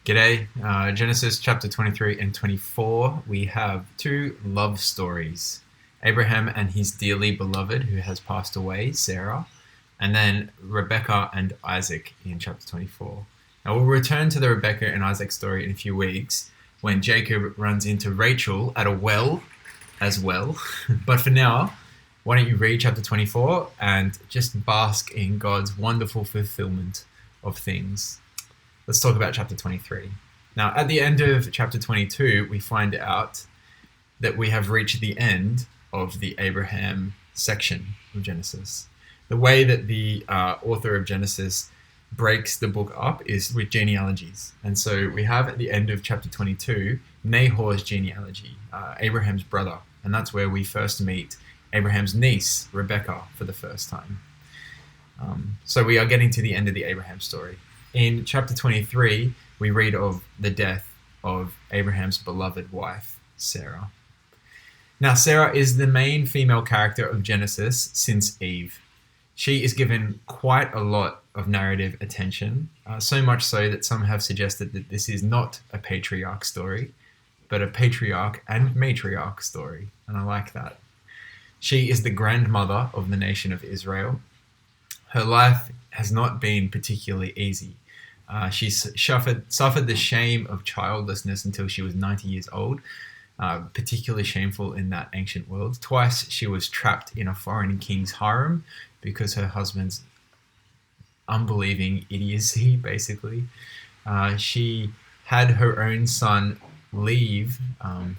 G'day. Genesis chapter 23 and 24, we have two love stories. Abraham and his dearly beloved who has passed away, Sarah, and then Rebecca and Isaac in chapter 24. Now we'll return to the Rebecca and Isaac story in a few weeks when Jacob runs into Rachel at a well as well. But for now, why don't you read chapter 24 and just bask in God's wonderful fulfillment of things. Let's talk about chapter 23. Now, at the end of chapter 22, we find out that we have reached the end of the Abraham section of Genesis. The way that the author of Genesis breaks the book up is with genealogies. And so we have at the end of chapter 22, Nahor's genealogy, Abraham's brother. And that's where we first meet Abraham's niece, Rebecca, for the first time. So we are getting to the end of the Abraham story. In chapter 23, we read of the death of Abraham's beloved wife, Sarah. Now, Sarah is the main female character of Genesis since Eve. She is given quite a lot of narrative attention, so much so that some have suggested that this is not a patriarch story, but a patriarch and matriarch story, and I like that. She is the grandmother of the nation of Israel. Her life has not been particularly easy. She suffered the shame of childlessness until she was 90 years old, particularly shameful in that ancient world. Twice she was trapped in a foreign king's harem because her husband's unbelieving idiocy, basically. She had her own son leave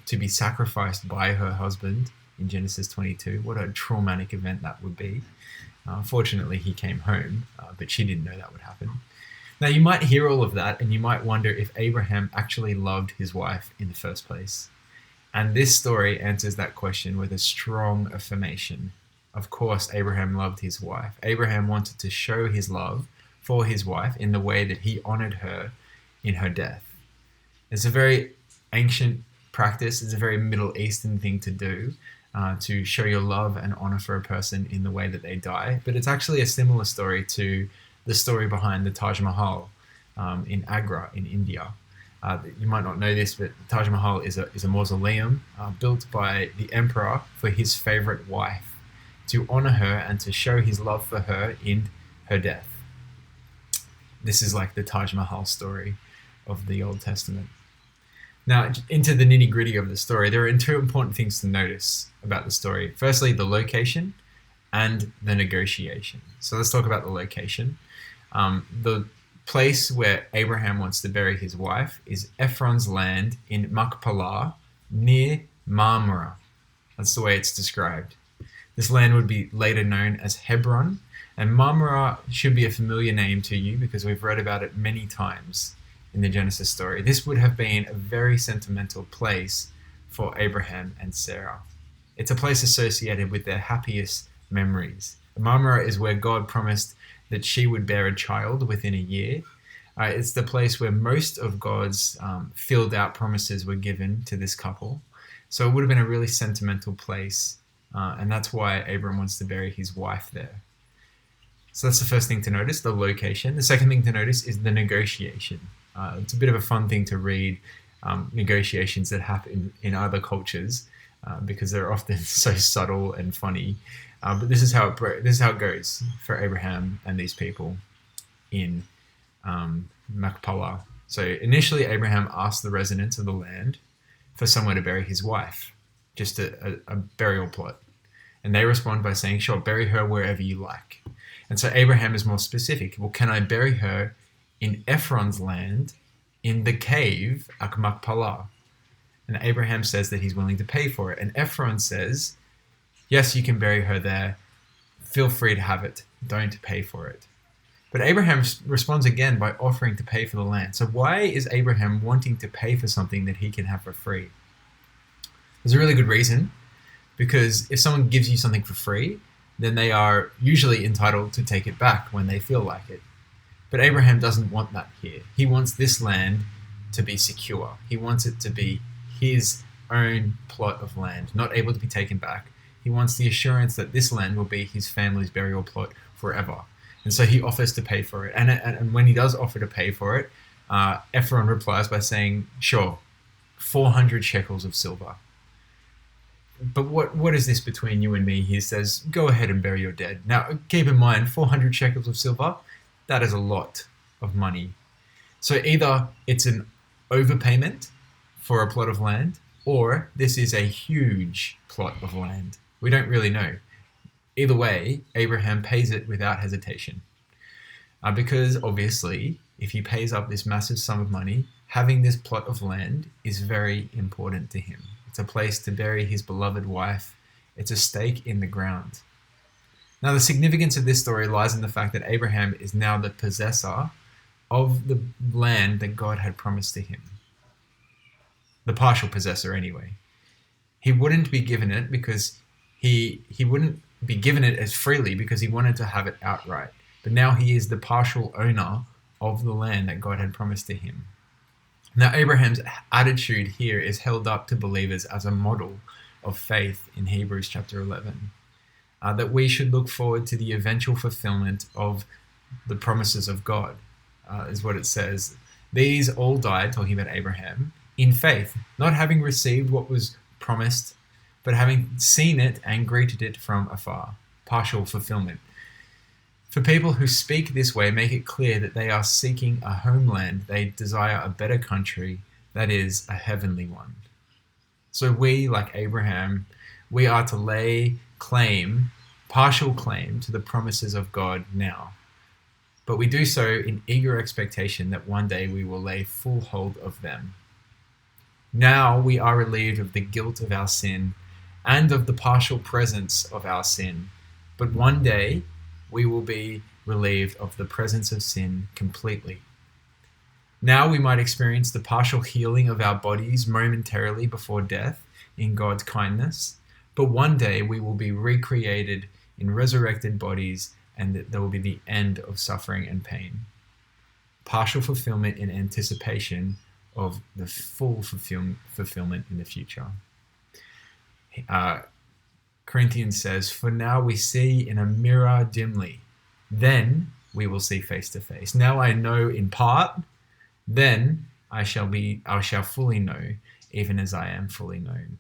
to be sacrificed by her husband in Genesis 22. What a traumatic event that would be. Fortunately, he came home, but she didn't know that would happen. Now, you might hear all of that and you might wonder if Abraham actually loved his wife in the first place. And this story answers that question with a strong affirmation. Of course, Abraham loved his wife. Abraham wanted to show his love for his wife in the way that he honored her in her death. It's a very ancient practice. It's a very Middle Eastern thing to do, to show your love and honor for a person in the way that they die. But it's actually a similar story to the story behind the Taj Mahal in Agra in India. You might not know this, but the Taj Mahal is a mausoleum built by the emperor for his favorite wife, to honor her and to show his love for her in her death. This is like the Taj Mahal story of the Old Testament. Now, into the nitty-gritty of the story, there are two important things to notice about the story. Firstly, the location and the negotiation. So let's talk about the location. The place where Abraham wants to bury his wife is Ephron's land in Machpelah, near Mamre. That's the way it's described. This land would be later known as Hebron, and Mamre should be a familiar name to you because we've read about it many times in the Genesis story. This would have been a very sentimental place for Abraham and Sarah. It's a place associated with their happiest memories. Mamre is where God promised that she would bear a child within a year. It's the place where most of God's filled out promises were given to this couple. So it would have been a really sentimental place, and that's why Abram wants to bury his wife there. So that's the first thing to notice, the location. The second thing to notice is the negotiation. It's a bit of a fun thing to read negotiations that happen in other cultures because they're often so subtle and funny. But this is how it goes for Abraham and these people in Machpelah. So initially, Abraham asked the residents of the land for somewhere to bury his wife, just a burial plot. And they respond by saying, sure, bury her wherever you like. And so Abraham is more specific. Well, can I bury her in Ephron's land in the cave at Machpelah? And Abraham says that he's willing to pay for it. And Ephron says, yes, you can bury her there. Feel free to have it. Don't pay for it. But Abraham responds again by offering to pay for the land. So why is Abraham wanting to pay for something that he can have for free? There's a really good reason. Because if someone gives you something for free, then they are usually entitled to take it back when they feel like it. But Abraham doesn't want that here. He wants this land to be secure. He wants it to be his own plot of land, not able to be taken back. He wants the assurance that this land will be his family's burial plot forever. And so he offers to pay for it. And when he does offer to pay for it, Ephron replies by saying, sure, 400 shekels of silver. But what is this between you and me? He says, go ahead and bury your dead. Now, keep in mind, 400 shekels of silver, that is a lot of money. So either it's an overpayment for a plot of land, or this is a huge plot of land. We don't really know. Either way, Abraham pays it without hesitation. Because obviously, if he pays up this massive sum of money, having this plot of land is very important to him. It's a place to bury his beloved wife. It's a stake in the ground. Now, the significance of this story lies in the fact that Abraham is now the possessor of the land that God had promised to him. The partial possessor, anyway. He wouldn't be given it because he wouldn't be given it as freely because he wanted to have it outright. But now he is the partial owner of the land that God had promised to him. Now, Abraham's attitude here is held up to believers as a model of faith in Hebrews chapter 11. That we should look forward to the eventual fulfillment of the promises of God, is what it says. These all died, talking about Abraham, in faith, not having received what was promised, but having seen it and greeted it from afar. Partial fulfillment. For people who speak this way, make it clear that they are seeking a homeland. They desire a better country, that is, a heavenly one. So we, like Abraham, we are to lay claim, partial claim, to the promises of God now. But we do so in eager expectation that one day we will lay full hold of them. Now we are relieved of the guilt of our sin and of the partial presence of our sin. But one day we will be relieved of the presence of sin completely. Now we might experience the partial healing of our bodies momentarily before death in God's kindness, but one day we will be recreated in resurrected bodies, and there will be the end of suffering and pain. Partial fulfillment in anticipation of the full fulfillment in the future. Corinthians says, for now we see in a mirror dimly, then we will see face to face. Now I know in part, then I shall fully know, even as I am fully known.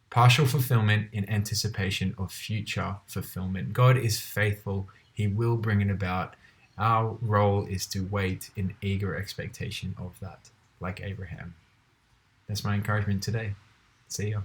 Partial fulfillment in anticipation of future fulfillment. God is faithful. He will bring it about. Our role is to wait in eager expectation of that, like Abraham. That's my encouragement today. See ya.